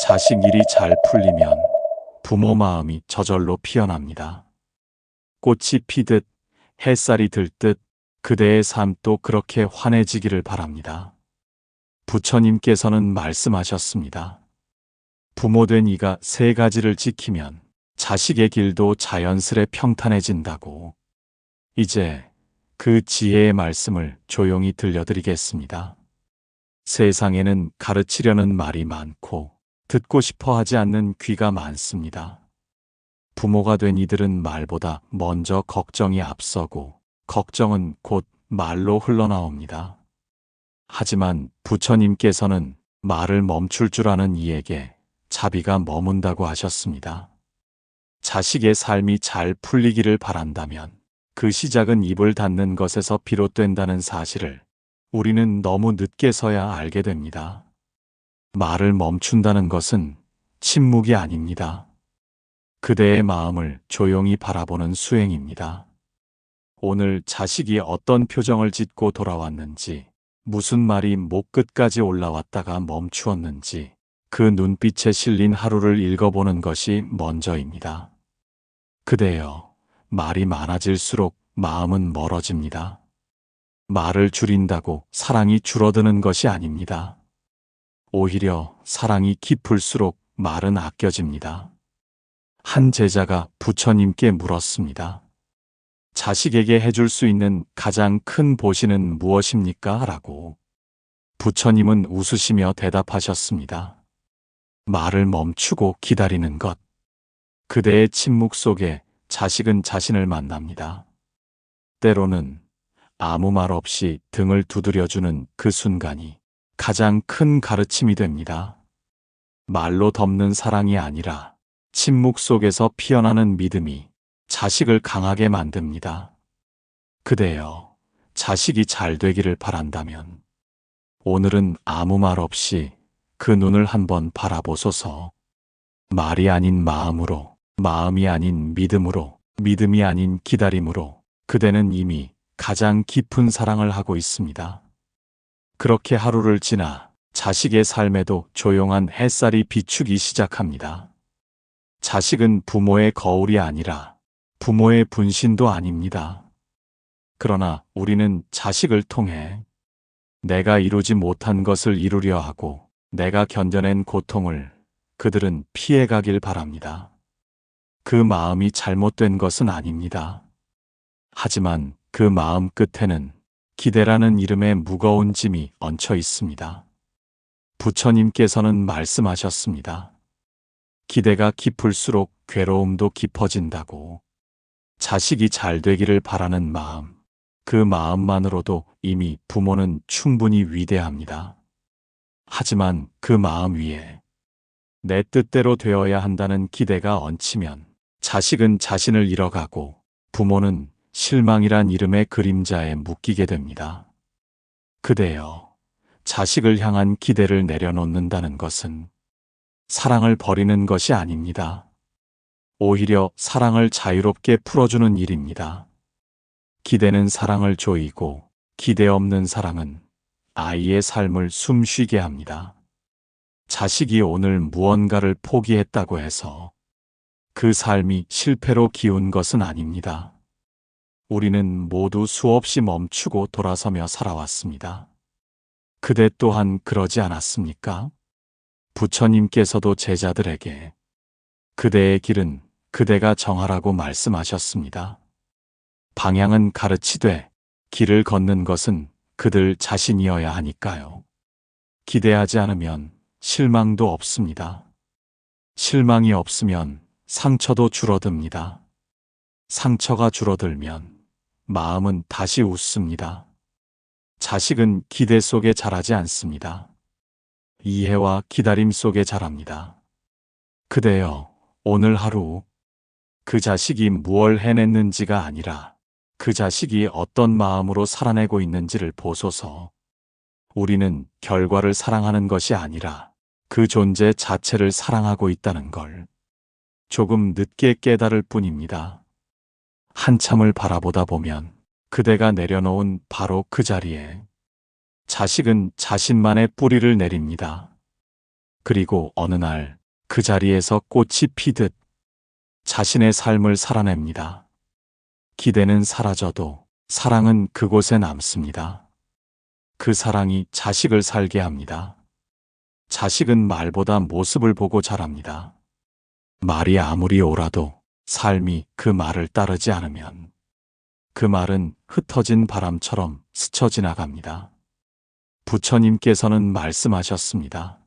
자식 일이 잘 풀리면 부모 마음이 저절로 피어납니다. 꽃이 피듯 햇살이 들 듯 그대의 삶도 그렇게 환해지기를 바랍니다. 부처님께서는 말씀하셨습니다. 부모된 이가 세 가지를 지키면 자식의 길도 자연스레 평탄해진다고. 이제 그 지혜의 말씀을 조용히 들려드리겠습니다. 세상에는 가르치려는 말이 많고 듣고 싶어 하지 않는 귀가 많습니다. 부모가 된 이들은 말보다 먼저 걱정이 앞서고 걱정은 곧 말로 흘러나옵니다. 하지만 부처님께서는 말을 멈출 줄 아는 이에게 자비가 머문다고 하셨습니다. 자식의 삶이 잘 풀리기를 바란다면 그 시작은 입을 닫는 것에서 비롯된다는 사실을 우리는 너무 늦게서야 알게 됩니다. 말을 멈춘다는 것은 침묵이 아닙니다. 그대의 마음을 조용히 바라보는 수행입니다. 오늘 자식이 어떤 표정을 짓고 돌아왔는지, 무슨 말이 목 끝까지 올라왔다가 멈추었는지, 그 눈빛에 실린 하루를 읽어보는 것이 먼저입니다. 그대여, 말이 많아질수록 마음은 멀어집니다. 말을 줄인다고 사랑이 줄어드는 것이 아닙니다. 오히려 사랑이 깊을수록 말은 아껴집니다. 한 제자가 부처님께 물었습니다. 자식에게 해줄 수 있는 가장 큰 보시는 무엇입니까? 라고. 부처님은 웃으시며 대답하셨습니다. 말을 멈추고 기다리는 것. 그대의 침묵 속에 자식은 자신을 만납니다. 때로는 아무 말 없이 등을 두드려주는 그 순간이 가장 큰 가르침이 됩니다. 말로 덮는 사랑이 아니라 침묵 속에서 피어나는 믿음이 자식을 강하게 만듭니다. 그대여, 자식이 잘 되기를 바란다면 오늘은 아무 말 없이 그 눈을 한번 바라보소서. 말이 아닌 마음으로, 마음이 아닌 믿음으로, 믿음이 아닌 기다림으로 그대는 이미 가장 깊은 사랑을 하고 있습니다. 그렇게 하루를 지나 자식의 삶에도 조용한 햇살이 비추기 시작합니다. 자식은 부모의 거울이 아니라 부모의 분신도 아닙니다. 그러나 우리는 자식을 통해 내가 이루지 못한 것을 이루려 하고 내가 견뎌낸 고통을 그들은 피해가길 바랍니다. 그 마음이 잘못된 것은 아닙니다. 하지만 그 마음 끝에는 기대라는 이름의 무거운 짐이 얹혀 있습니다. 부처님께서는 말씀하셨습니다. 기대가 깊을수록 괴로움도 깊어진다고. 자식이 잘 되기를 바라는 마음, 그 마음만으로도 이미 부모는 충분히 위대합니다. 하지만 그 마음 위에 내 뜻대로 되어야 한다는 기대가 얹히면 자식은 자신을 잃어가고 부모는 실망이란 이름의 그림자에 묶이게 됩니다. 그대여, 자식을 향한 기대를 내려놓는다는 것은 사랑을 버리는 것이 아닙니다. 오히려 사랑을 자유롭게 풀어주는 일입니다. 기대는 사랑을 조이고 기대 없는 사랑은 아이의 삶을 숨쉬게 합니다. 자식이 오늘 무언가를 포기했다고 해서 그 삶이 실패로 기운 것은 아닙니다. 우리는 모두 수없이 멈추고 돌아서며 살아왔습니다. 그대 또한 그러지 않았습니까? 부처님께서도 제자들에게 그대의 길은 그대가 정하라고 말씀하셨습니다. 방향은 가르치되 길을 걷는 것은 그들 자신이어야 하니까요. 기대하지 않으면 실망도 없습니다. 실망이 없으면 상처도 줄어듭니다. 상처가 줄어들면 마음은 다시 웃습니다. 자식은 기대 속에 자라지 않습니다. 이해와 기다림 속에 자랍니다. 그대여, 오늘 하루 그 자식이 무얼 해냈는지가 아니라 그 자식이 어떤 마음으로 살아내고 있는지를 보소서. 우리는 결과를 사랑하는 것이 아니라 그 존재 자체를 사랑하고 있다는 걸 조금 늦게 깨달을 뿐입니다. 한참을 바라보다 보면 그대가 내려놓은 바로 그 자리에 자식은 자신만의 뿌리를 내립니다. 그리고 어느 날 그 자리에서 꽃이 피듯 자신의 삶을 살아냅니다. 기대는 사라져도 사랑은 그곳에 남습니다. 그 사랑이 자식을 살게 합니다. 자식은 말보다 모습을 보고 자랍니다. 말이 아무리 옳아도 삶이 그 말을 따르지 않으면 그 말은 흩어진 바람처럼 스쳐 지나갑니다. 부처님께서는 말씀하셨습니다.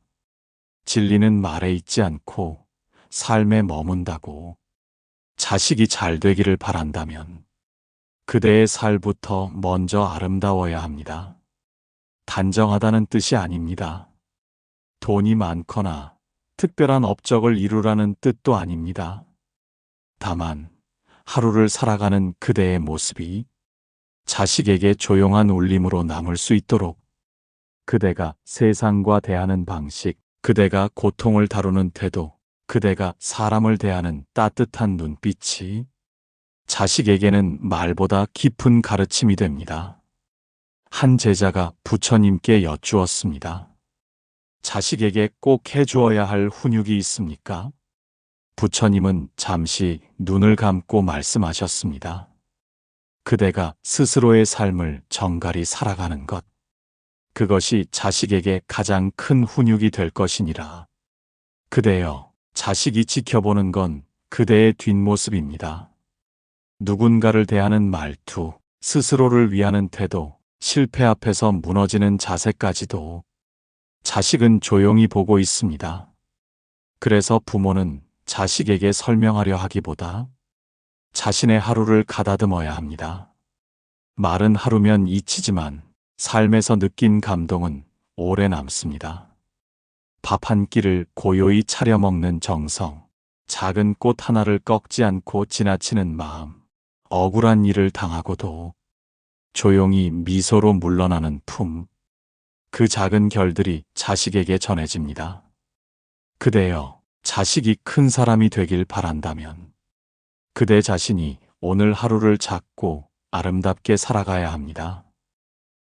진리는 말에 있지 않고 삶에 머문다고. 자식이 잘 되기를 바란다면 그대의 살부터 먼저 아름다워야 합니다. 단정하다는 뜻이 아닙니다. 돈이 많거나 특별한 업적을 이루라는 뜻도 아닙니다. 다만 하루를 살아가는 그대의 모습이 자식에게 조용한 울림으로 남을 수 있도록 그대가 세상과 대하는 방식, 그대가 고통을 다루는 태도, 그대가 사람을 대하는 따뜻한 눈빛이 자식에게는 말보다 깊은 가르침이 됩니다. 한 제자가 부처님께 여쭈었습니다. 자식에게 꼭 해주어야 할 훈육이 있습니까? 부처님은 잠시 눈을 감고 말씀하셨습니다. 그대가 스스로의 삶을 정갈히 살아가는 것, 그것이 자식에게 가장 큰 훈육이 될 것이니라. 그대여, 자식이 지켜보는 건 그대의 뒷모습입니다. 누군가를 대하는 말투, 스스로를 위하는 태도, 실패 앞에서 무너지는 자세까지도 자식은 조용히 보고 있습니다. 그래서 부모는 자식에게 설명하려 하기보다 자신의 하루를 가다듬어야 합니다. 말은 하루면 잊히지만 삶에서 느낀 감동은 오래 남습니다. 밥 한 끼를 고요히 차려 먹는 정성, 작은 꽃 하나를 꺾지 않고 지나치는 마음, 억울한 일을 당하고도 조용히 미소로 물러나는 품, 그 작은 결들이 자식에게 전해집니다. 그대여, 자식이 큰 사람이 되길 바란다면 그대 자신이 오늘 하루를 작고 아름답게 살아가야 합니다.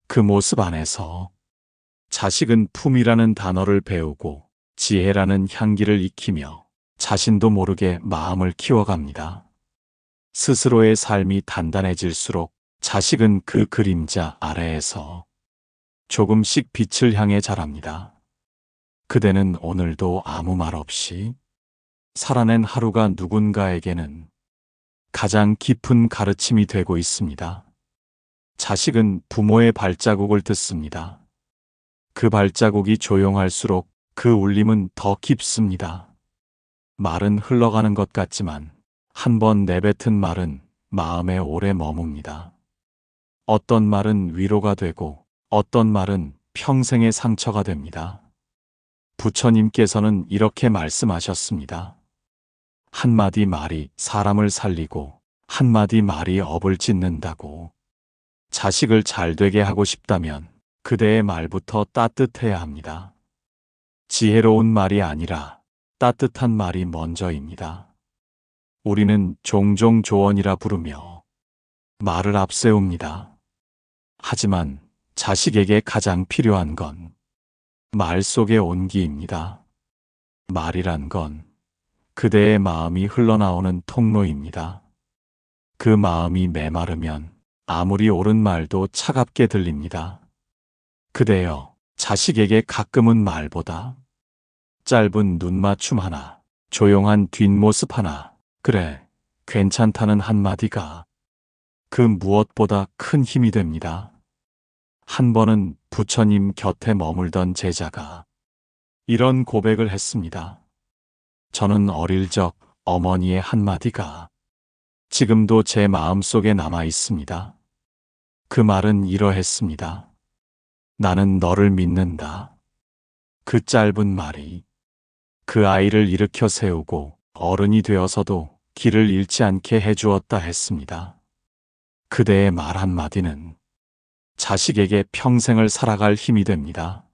그 모습 안에서 자식은 품이라는 단어를 배우고 지혜라는 향기를 익히며 자신도 모르게 마음을 키워갑니다. 스스로의 삶이 단단해질수록 자식은 그 그림자 아래에서 조금씩 빛을 향해 자랍니다. 그대는 오늘도 아무 말 없이 살아낸 하루가 누군가에게는 가장 깊은 가르침이 되고 있습니다. 자식은 부모의 발자국을 듣습니다. 그 발자국이 조용할수록 그 울림은 더 깊습니다. 말은 흘러가는 것 같지만 한 번 내뱉은 말은 마음에 오래 머뭅니다. 어떤 말은 위로가 되고 어떤 말은 평생의 상처가 됩니다. 부처님께서는 이렇게 말씀하셨습니다. 한마디 말이 사람을 살리고 한마디 말이 업을 짓는다고. 자식을 잘 되게 하고 싶다면 그대의 말부터 따뜻해야 합니다. 지혜로운 말이 아니라 따뜻한 말이 먼저입니다. 우리는 종종 조언이라 부르며 말을 앞세웁니다. 하지만 자식에게 가장 필요한 건 말 속의 온기입니다. 말이란 건 그대의 마음이 흘러나오는 통로입니다. 그 마음이 메마르면 아무리 옳은 말도 차갑게 들립니다. 그대여, 자식에게 가끔은 말보다 짧은 눈맞춤 하나, 조용한 뒷모습 하나, 그래, 괜찮다는 한마디가 그 무엇보다 큰 힘이 됩니다. 한 번은 부처님 곁에 머물던 제자가 이런 고백을 했습니다. 저는 어릴 적 어머니의 한마디가 지금도 제 마음속에 남아 있습니다. 그 말은 이러했습니다. 나는 너를 믿는다. 그 짧은 말이 그 아이를 일으켜 세우고 어른이 되어서도 길을 잃지 않게 해주었다 했습니다. 그대의 말 한마디는 자식에게 평생을 살아갈 힘이 됩니다.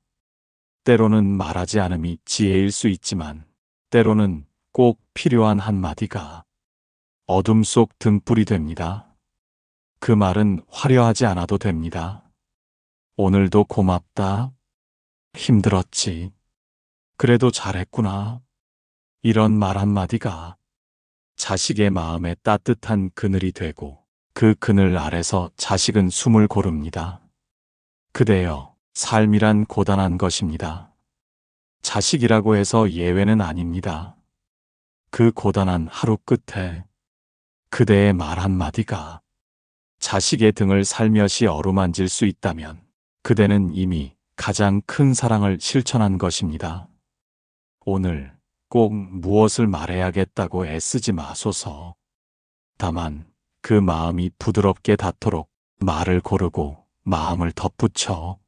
때로는 말하지 않음이 지혜일 수 있지만 때로는 꼭 필요한 한마디가 어둠 속 등불이 됩니다. 그 말은 화려하지 않아도 됩니다. 오늘도 고맙다. 힘들었지. 그래도 잘했구나. 이런 말 한마디가 자식의 마음에 따뜻한 그늘이 되고 그 그늘 아래서 자식은 숨을 고릅니다. 그대여, 삶이란 고단한 것입니다. 자식이라고 해서 예외는 아닙니다. 그 고단한 하루 끝에 그대의 말 한마디가 자식의 등을 살며시 어루만질 수 있다면 그대는 이미 가장 큰 사랑을 실천한 것입니다. 오늘 꼭 무엇을 말해야겠다고 애쓰지 마소서. 다만 그 마음이 부드럽게 닿도록 말을 고르고 마음을 덧붙여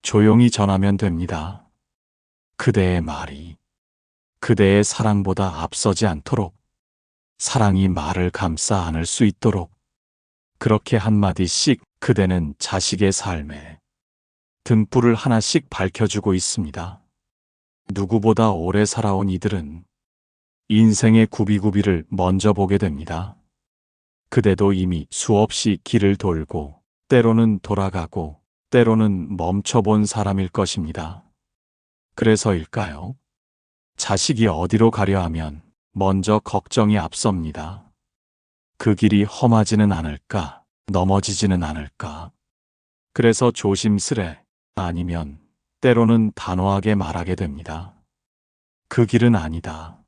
조용히 전하면 됩니다. 그대의 말이 그대의 사랑보다 앞서지 않도록, 사랑이 말을 감싸 안을 수 있도록 그렇게 한마디씩 그대는 자식의 삶에 등불을 하나씩 밝혀주고 있습니다. 누구보다 오래 살아온 이들은 인생의 구비구비를 먼저 보게 됩니다. 그대도 이미 수없이 길을 돌고 때로는 돌아가고 때로는 멈춰본 사람일 것입니다. 그래서일까요? 자식이 어디로 가려 하면 먼저 걱정이 앞섭니다. 그 길이 험하지는 않을까, 넘어지지는 않을까. 그래서 조심스레, 아니면 때로는 단호하게 말하게 됩니다. 그 길은 아니다.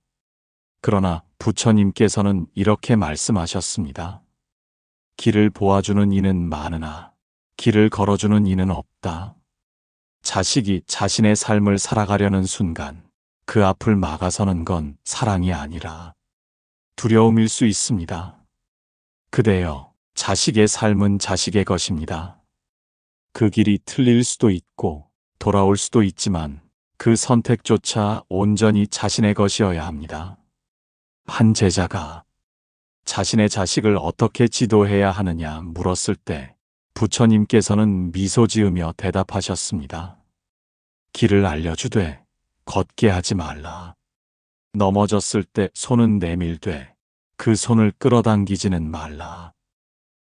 그러나 부처님께서는 이렇게 말씀하셨습니다. 길을 보아주는 이는 많으나 길을 걸어주는 이는 없다. 자식이 자신의 삶을 살아가려는 순간 그 앞을 막아서는 건 사랑이 아니라 두려움일 수 있습니다. 그대여, 자식의 삶은 자식의 것입니다. 그 길이 틀릴 수도 있고 돌아올 수도 있지만 그 선택조차 온전히 자신의 것이어야 합니다. 한 제자가 자신의 자식을 어떻게 지도해야 하느냐 물었을 때 부처님께서는 미소 지으며 대답하셨습니다. 길을 알려주되 걷게 하지 말라. 넘어졌을 때 손은 내밀되 그 손을 끌어당기지는 말라.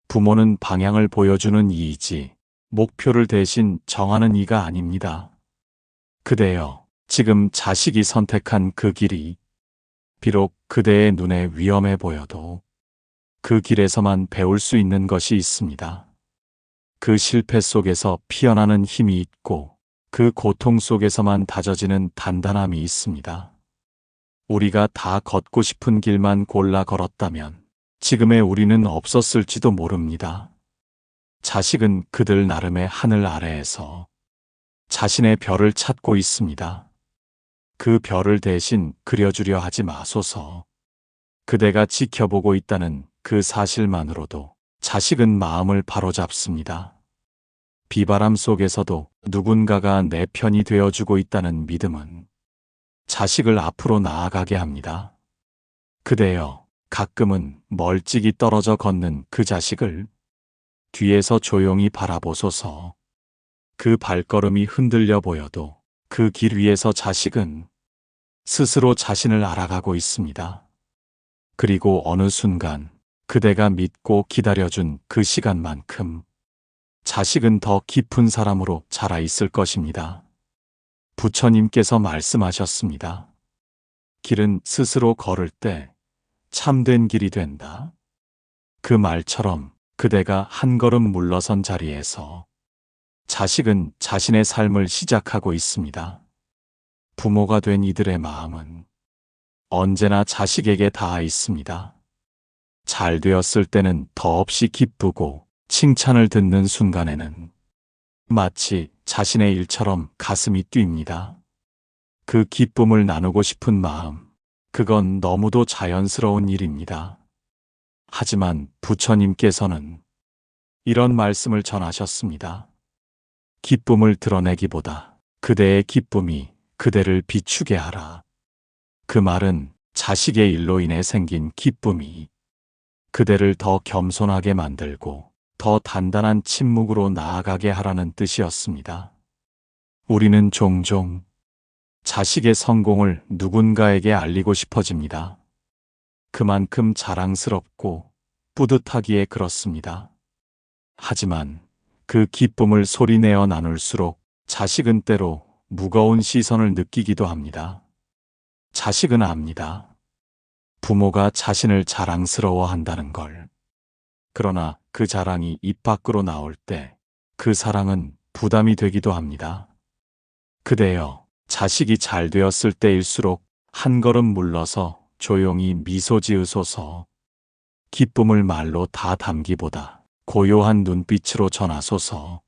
부모는 방향을 보여주는 이이지 목표를 대신 정하는 이가 아닙니다. 그대여, 지금 자식이 선택한 그 길이 비록 그대의 눈에 위험해 보여도 그 길에서만 배울 수 있는 것이 있습니다. 그 실패 속에서 피어나는 힘이 있고 그 고통 속에서만 다져지는 단단함이 있습니다. 우리가 다 걷고 싶은 길만 골라 걸었다면 지금의 우리는 없었을지도 모릅니다. 자식은 그들 나름의 하늘 아래에서 자신의 별을 찾고 있습니다. 그 별을 대신 그려주려 하지 마소서. 그대가 지켜보고 있다는 그 사실만으로도 자식은 마음을 바로잡습니다. 비바람 속에서도 누군가가 내 편이 되어주고 있다는 믿음은 자식을 앞으로 나아가게 합니다. 그대여, 가끔은 멀찍이 떨어져 걷는 그 자식을 뒤에서 조용히 바라보소서. 그 발걸음이 흔들려 보여도 그 길 위에서 자식은 스스로 자신을 알아가고 있습니다. 그리고 어느 순간 그대가 믿고 기다려준 그 시간만큼 자식은 더 깊은 사람으로 자라 있을 것입니다. 부처님께서 말씀하셨습니다. 길은 스스로 걸을 때 참된 길이 된다. 그 말처럼 그대가 한 걸음 물러선 자리에서 자식은 자신의 삶을 시작하고 있습니다. 부모가 된 이들의 마음은 언제나 자식에게 닿아 있습니다. 잘 되었을 때는 더없이 기쁘고 칭찬을 듣는 순간에는 마치 자신의 일처럼 가슴이 뜁니다. 그 기쁨을 나누고 싶은 마음, 그건 너무도 자연스러운 일입니다. 하지만 부처님께서는 이런 말씀을 전하셨습니다. 기쁨을 드러내기보다 그대의 기쁨이 그대를 비추게 하라. 그 말은 자식의 일로 인해 생긴 기쁨이 그대를 더 겸손하게 만들고 더 단단한 침묵으로 나아가게 하라는 뜻이었습니다. 우리는 종종 자식의 성공을 누군가에게 알리고 싶어집니다. 그만큼 자랑스럽고 뿌듯하기에 그렇습니다. 하지만 그 기쁨을 소리내어 나눌수록 자식은 때로 무거운 시선을 느끼기도 합니다. 자식은 압니다. 부모가 자신을 자랑스러워한다는 걸. 그러나 그 자랑이 입 밖으로 나올 때 그 사랑은 부담이 되기도 합니다. 그대여, 자식이 잘 되었을 때일수록 한 걸음 물러서 조용히 미소 지으소서. 기쁨을 말로 다 담기보다 고요한 눈빛으로 전하소서.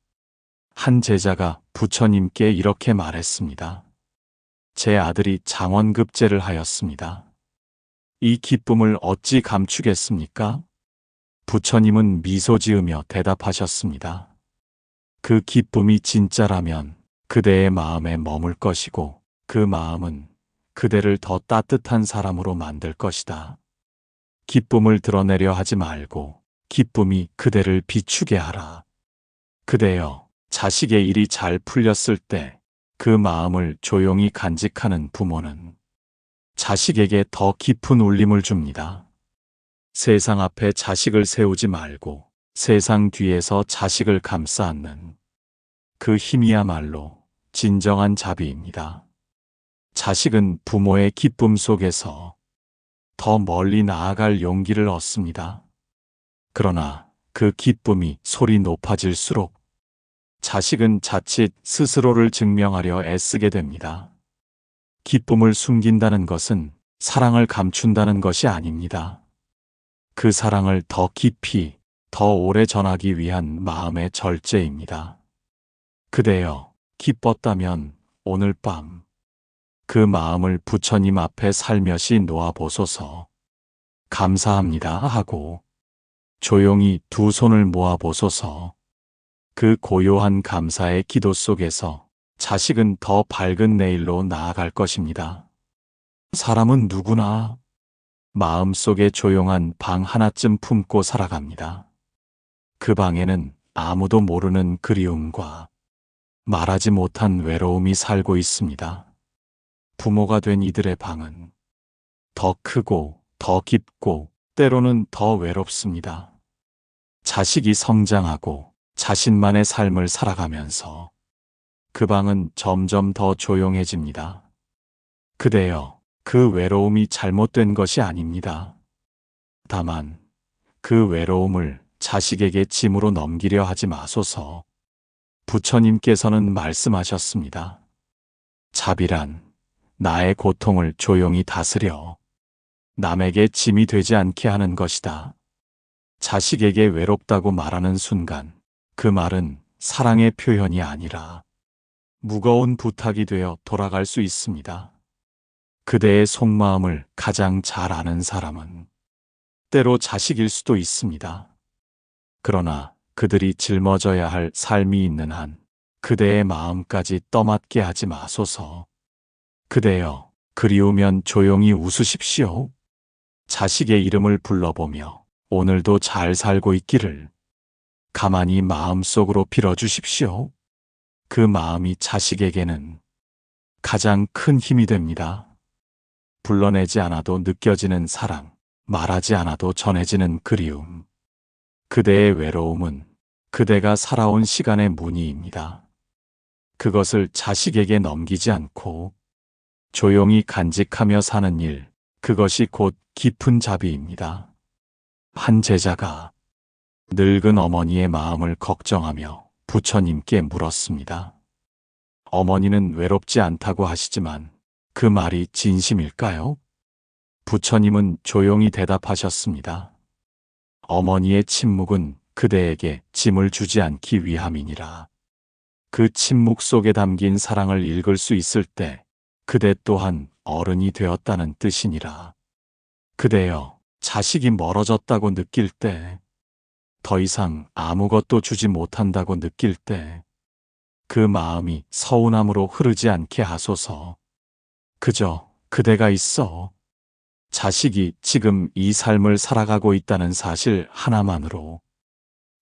한 제자가 부처님께 이렇게 말했습니다. 제 아들이 장원급제를 하였습니다. 이 기쁨을 어찌 감추겠습니까? 부처님은 미소 지으며 대답하셨습니다. 그 기쁨이 진짜라면 그대의 마음에 머물 것이고 그 마음은 그대를 더 따뜻한 사람으로 만들 것이다. 기쁨을 드러내려 하지 말고 기쁨이 그대를 비추게 하라. 그대여, 자식의 일이 잘 풀렸을 때 그 마음을 조용히 간직하는 부모는 자식에게 더 깊은 울림을 줍니다. 세상 앞에 자식을 세우지 말고 세상 뒤에서 자식을 감싸 안는 그 힘이야말로 진정한 자비입니다. 자식은 부모의 기쁨 속에서 더 멀리 나아갈 용기를 얻습니다. 그러나 그 기쁨이 소리 높아질수록 자식은 자칫 스스로를 증명하려 애쓰게 됩니다. 기쁨을 숨긴다는 것은 사랑을 감춘다는 것이 아닙니다. 그 사랑을 더 깊이, 더 오래 전하기 위한 마음의 절제입니다. 그대여, 기뻤다면 오늘 밤 그 마음을 부처님 앞에 살며시 놓아보소서. 감사합니다 하고 조용히 두 손을 모아보소서. 그 고요한 감사의 기도 속에서 자식은 더 밝은 내일로 나아갈 것입니다. 사람은 누구나 마음속에 조용한 방 하나쯤 품고 살아갑니다. 그 방에는 아무도 모르는 그리움과 말하지 못한 외로움이 살고 있습니다. 부모가 된 이들의 방은 더 크고 더 깊고 때로는 더 외롭습니다. 자식이 성장하고 자신만의 삶을 살아가면서 그 방은 점점 더 조용해집니다. 그대여, 그 외로움이 잘못된 것이 아닙니다. 다만 그 외로움을 자식에게 짐으로 넘기려 하지 마소서. 부처님께서는 말씀하셨습니다. 자비란 나의 고통을 조용히 다스려 남에게 짐이 되지 않게 하는 것이다. 자식에게 외롭다고 말하는 순간 그 말은 사랑의 표현이 아니라 무거운 부탁이 되어 돌아갈 수 있습니다. 그대의 속마음을 가장 잘 아는 사람은 때로 자식일 수도 있습니다. 그러나 그들이 짊어져야 할 삶이 있는 한 그대의 마음까지 떠맡게 하지 마소서. 그대여, 그리우면 조용히 웃으십시오. 자식의 이름을 불러보며 오늘도 잘 살고 있기를 가만히 마음속으로 빌어주십시오. 그 마음이 자식에게는 가장 큰 힘이 됩니다. 불러내지 않아도 느껴지는 사랑, 말하지 않아도 전해지는 그리움. 그대의 외로움은 그대가 살아온 시간의 무늬입니다. 그것을 자식에게 넘기지 않고 조용히 간직하며 사는 일, 그것이 곧 깊은 자비입니다. 한 제자가 늙은 어머니의 마음을 걱정하며 부처님께 물었습니다. 어머니는 외롭지 않다고 하시지만 그 말이 진심일까요? 부처님은 조용히 대답하셨습니다. 어머니의 침묵은 그대에게 짐을 주지 않기 위함이니라. 그 침묵 속에 담긴 사랑을 읽을 수 있을 때 그대 또한 어른이 되었다는 뜻이니라. 그대여, 자식이 멀어졌다고 느낄 때, 더 이상 아무것도 주지 못한다고 느낄 때, 그 마음이 서운함으로 흐르지 않게 하소서. 그저 그대가 있어 자식이 지금 이 삶을 살아가고 있다는 사실 하나만으로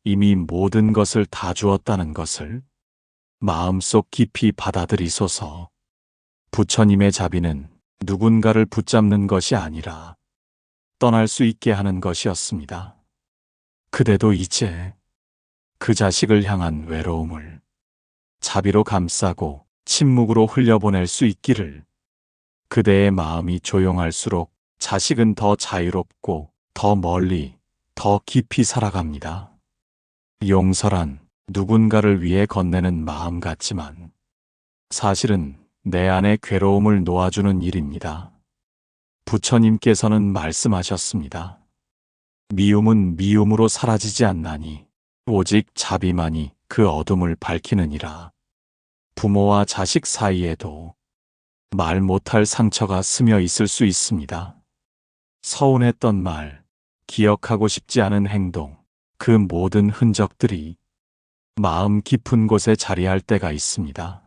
이미 모든 것을 다 주었다는 것을 마음속 깊이 받아들이소서. 부처님의 자비는 누군가를 붙잡는 것이 아니라 떠날 수 있게 하는 것이었습니다. 그대도 이제 그 자식을 향한 외로움을 자비로 감싸고 침묵으로 흘려보낼 수 있기를 그대의 마음이 조용할수록 자식은 더 자유롭고 더 멀리, 더 깊이 살아갑니다. 용서란 누군가를 위해 건네는 마음 같지만 사실은 내 안의 괴로움을 놓아주는 일입니다. 부처님께서는 말씀하셨습니다. 미움은 미움으로 사라지지 않나니 오직 자비만이 그 어둠을 밝히느니라. 부모와 자식 사이에도 말 못할 상처가 스며 있을 수 있습니다. 서운했던 말, 기억하고 싶지 않은 행동, 그 모든 흔적들이 마음 깊은 곳에 자리할 때가 있습니다.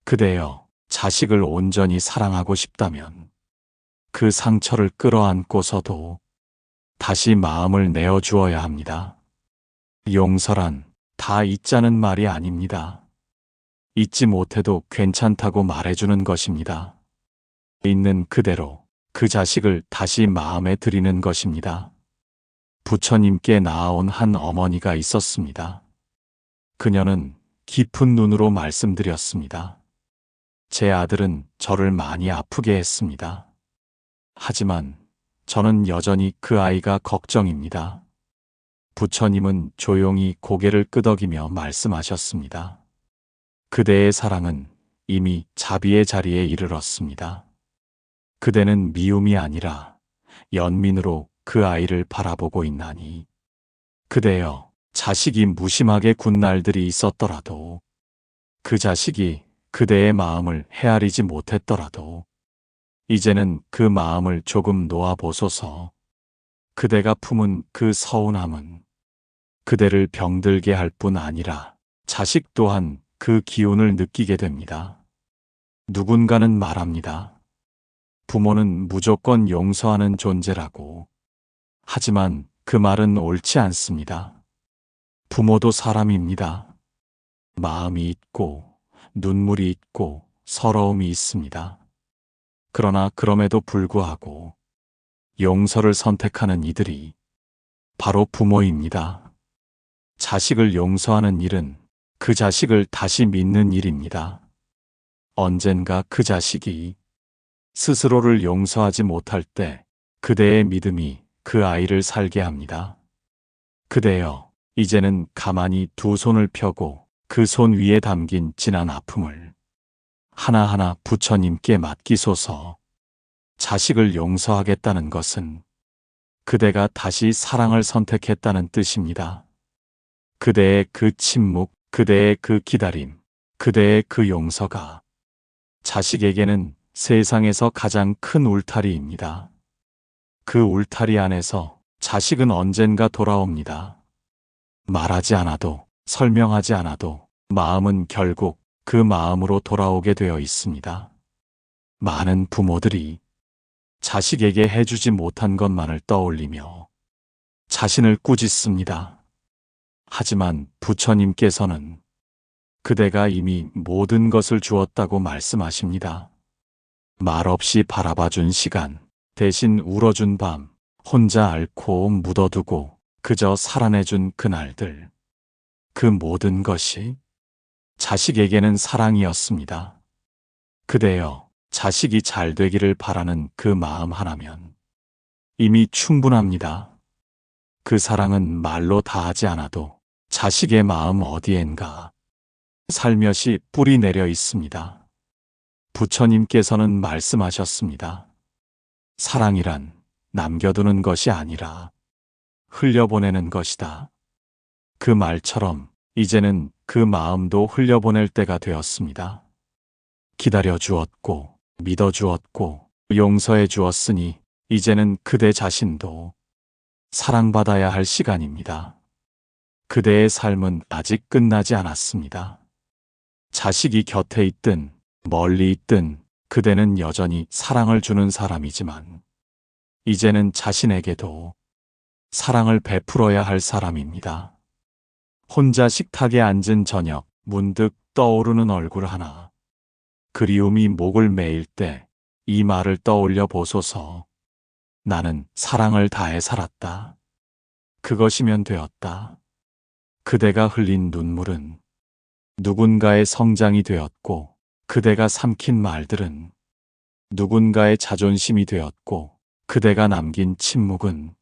그대여, 자식을 온전히 사랑하고 싶다면 그 상처를 끌어안고서도 다시 마음을 내어주어야 합니다. 용서란 다 잊자는 말이 아닙니다. 잊지 못해도 괜찮다고 말해주는 것입니다. 있는 그대로 그 자식을 다시 마음에 들이는 것입니다. 부처님께 나아온 한 어머니가 있었습니다. 그녀는 깊은 눈으로 말씀드렸습니다. 제 아들은 저를 많이 아프게 했습니다. 하지만 저는 여전히 그 아이가 걱정입니다. 부처님은 조용히 고개를 끄덕이며 말씀하셨습니다. 그대의 사랑은 이미 자비의 자리에 이르렀습니다. 그대는 미움이 아니라 연민으로 그 아이를 바라보고 있나니 그대여, 자식이 무심하게 군 날들이 있었더라도 그 자식이 그대의 마음을 헤아리지 못했더라도 이제는 그 마음을 조금 놓아보소서. 그대가 품은 그 서운함은 그대를 병들게 할 뿐 아니라 자식 또한 그 기운을 느끼게 됩니다. 누군가는 말합니다. 부모는 무조건 용서하는 존재라고. 하지만 그 말은 옳지 않습니다. 부모도 사람입니다. 마음이 있고 눈물이 있고 서러움이 있습니다. 그러나 그럼에도 불구하고 용서를 선택하는 이들이 바로 부모입니다. 자식을 용서하는 일은 그 자식을 다시 믿는 일입니다. 언젠가 그 자식이 스스로를 용서하지 못할 때 그대의 믿음이 그 아이를 살게 합니다. 그대여, 이제는 가만히 두 손을 펴고 그 손 위에 담긴 진한 아픔을 하나하나 부처님께 맡기소서. 자식을 용서하겠다는 것은 그대가 다시 사랑을 선택했다는 뜻입니다. 그대의 그 침묵, 그대의 그 기다림, 그대의 그 용서가 자식에게는 세상에서 가장 큰 울타리입니다. 그 울타리 안에서 자식은 언젠가 돌아옵니다. 말하지 않아도, 설명하지 않아도 마음은 결국 그 마음으로 돌아오게 되어 있습니다. 많은 부모들이 자식에게 해주지 못한 것만을 떠올리며 자신을 꾸짖습니다. 하지만 부처님께서는 그대가 이미 모든 것을 주었다고 말씀하십니다. 말없이 바라봐준 시간, 대신 울어준 밤, 혼자 앓고 묻어두고 그저 살아내준 그날들. 그 모든 것이 자식에게는 사랑이었습니다. 그대여, 자식이 잘 되기를 바라는 그 마음 하나면 이미 충분합니다. 그 사랑은 말로 다하지 않아도 자식의 마음 어디엔가 살며시 뿌리 내려 있습니다. 부처님께서는 말씀하셨습니다. 사랑이란 남겨두는 것이 아니라 흘려보내는 것이다. 그 말처럼 이제는 그 마음도 흘려보낼 때가 되었습니다. 기다려 주었고, 믿어 주었고, 용서해 주었으니 이제는 그대 자신도 사랑받아야 할 시간입니다. 그대의 삶은 아직 끝나지 않았습니다. 자식이 곁에 있든 멀리 있든 그대는 여전히 사랑을 주는 사람이지만 이제는 자신에게도 사랑을 베풀어야 할 사람입니다. 혼자 식탁에 앉은 저녁, 문득 떠오르는 얼굴 하나. 그리움이 목을 메일 때 이 말을 떠올려 보소서. 나는 사랑을 다해 살았다. 그것이면 되었다. 그대가 흘린 눈물은 누군가의 성장이 되었고 그대가 삼킨 말들은 누군가의 자존심이 되었고 그대가 남긴 침묵은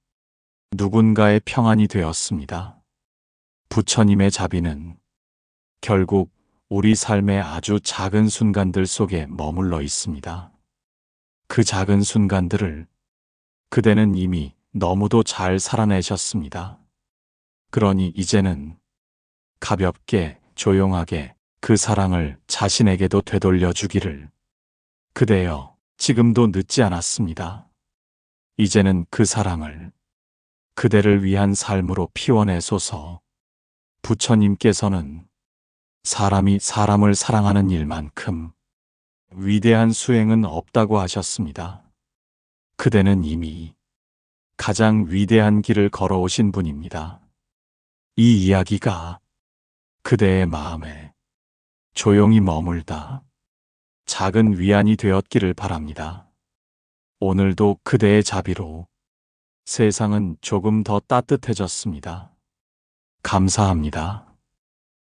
누군가의 평안이 되었습니다. 부처님의 자비는 결국 우리 삶의 아주 작은 순간들 속에 머물러 있습니다. 그 작은 순간들을 그대는 이미 너무도 잘 살아내셨습니다. 그러니 이제는 가볍게, 조용하게 그 사랑을 자신에게도 되돌려 주기를. 그대여, 지금도 늦지 않았습니다. 이제는 그 사랑을 그대를 위한 삶으로 피워내소서. 부처님께서는 사람이 사람을 사랑하는 일만큼 위대한 수행은 없다고 하셨습니다. 그대는 이미 가장 위대한 길을 걸어오신 분입니다. 이 이야기가 그대의 마음에 조용히 머물다 작은 위안이 되었기를 바랍니다. 오늘도 그대의 자비로 세상은 조금 더 따뜻해졌습니다. 감사합니다.